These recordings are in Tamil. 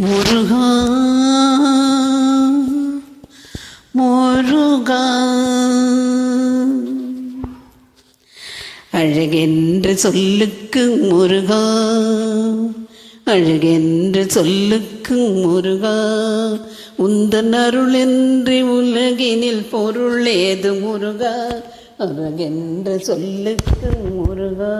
முருகா முருகா அழகென்ற சொல்லுக்கு முருகா, அழகென்ற சொல்லுக்கு முருகா, உந்தன் அருளென்று உலகினில் பொருள் ஏது முருகா. அழகென்ற சொல்லுக்கு முருகா,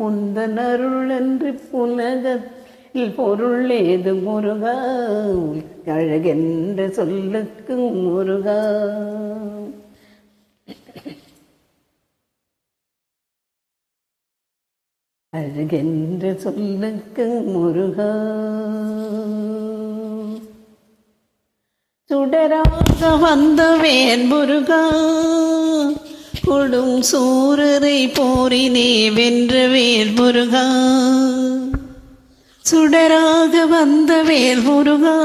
உந்தன் அருளென்று உலகத்தில் பொருள் ஏது முருகா. அழகென்ற சொல்லுக்கு முருகா. அழகென்ற சொல்லுக்கு முருகா. சுடராக வந்த வேல் முருகா, கொடும் சூரரை போரினே வென்ற வேல் முருகா. சுடராக வந்த வேல் முருகா,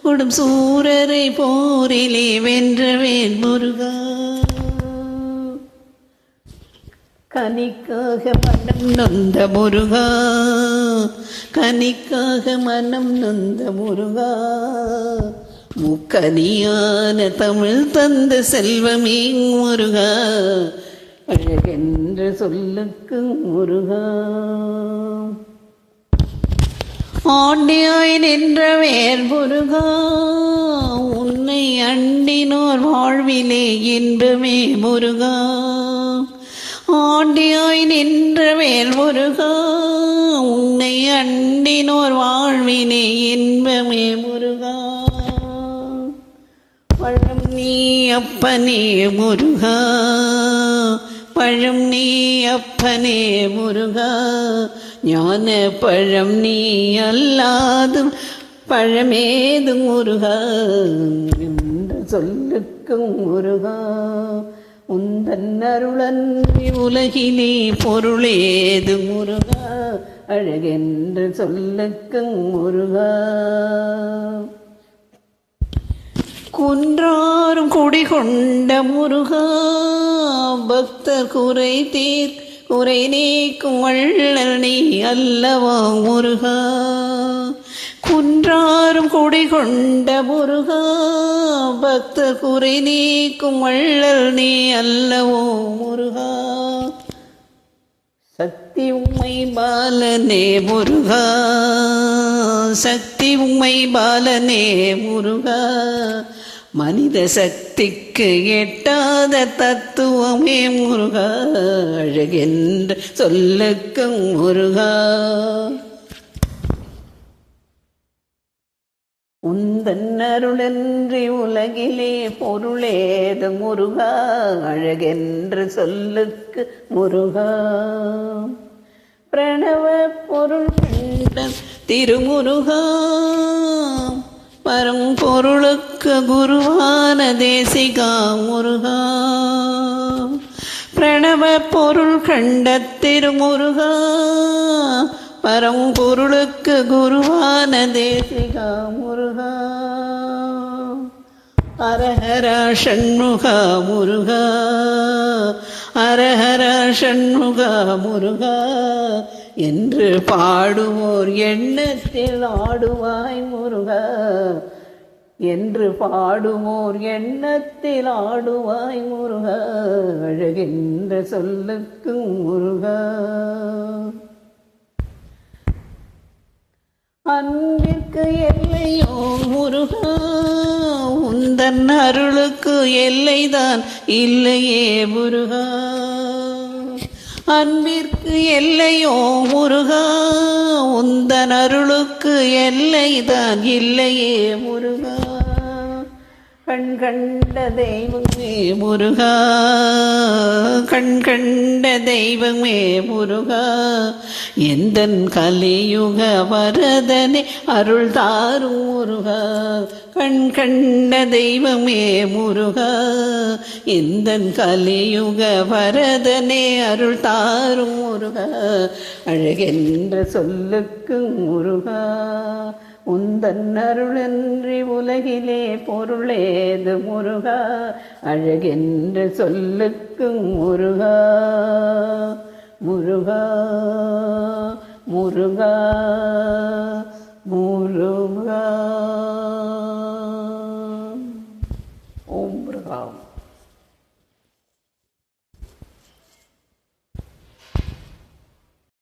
கொடும் சூரரை போரிலே வென்ற வேல் முருகா. கனிக்காக மனம் நொந்த முருகா, கனிக்காக மனம் நொந்த முருகா, முக்கனியான தமிழ் தந்த செல்வமே முருகா. அழகென்ற சொல்லுக்கு முருகா. ஆண்டியாய் நின்ற வேல் முருகா, உன்னை அண்டினோர் வாழ்விலே இன்பமே முருகா. ஆண்டியாய் நின்ற வேல் முருகா, உன்னை அண்டினோர் வாழ்வினே இன்பமே முருகா. பழம் நீ அப்பனே முருகா, பழம் நீ அப்பனே முருகா, ஞான பழம் நீ அல்லாதும் பழமேது முருகா. என்ற சொல்லுக்கும் முருகா, உந்தன் அருளன்றி உலகிலே பொருளேது முருகா. அழகென்ற சொல்லுக்கு முருகா. குன்றாரும் குடிகொண்ட முருகா, பக்தர் குறை குறை நீக்கும் வள்ளல் நீ அல்லவா முருகா. குன்றாரும் குடிகொண்ட முருகா, பக்தர் குறை நீக்கும் வள்ளல் நீ அல்லவோ முருகா. சக்தி உம்மை பாலனே முருகா, சக்தி உம்மை பாலனே முருகா, மனித சக்திக்கு எட்டாத தத்துவமே முருகா. அழகென்ற சொல்லுக்கு முருகா. உந்தன் அருளன்றி உலகிலே பொருளேது முருகா. அழகென்ற சொல்லுக்கு முருகா. பிரணவ பொருள் கண்ட திருமுருகா, பரம்பொருளுக்கு குருவான தேசிகா முருகா. பிரணவ பொருள் கண்ட திருமுருகா, பரம்பொருளுக்கு குருவான தேசிகா முருகா. ஹரஹர சண்முகா முருகா, ஹரஹர சண்முகா முருகா, என்று பாடுவோர் எண்ணத்தில் ஆடுவாய் முருகா. என்று பாடுவோர் எண்ணத்தில் ஆடுவாய் முருகா. அழகென்ற சொல்லுக்கு முருகா. அன்பிற்கு எல்லையோ முருகா, உந்தன் அருளுக்கு எல்லைதான் இல்லையே முருகா. அன்பிற்கு எல்லையோ முருகா, உந்தன் அருளுக்கு எல்லைதான் இல்லையே முருகா. கண் கண்ட தெய்வமே முருகா, கண் கண்ட தெய்வமே முருகா, எந்தன் கலியுக வரதனே அருள் தாரும் முருகா. கண் கண்ட தெய்வமே முருகா, எந்தன் கலியுக வரதனே அருள் தாரும் முருகா. அழகென்ற சொல்லுக்கு முருகா. உந்தன் அருளன்றி உலகிலே பொருளேது முருகா. அழகென்ற சொல்லுக்கு முருகா. முருகா முருகா ஆம்.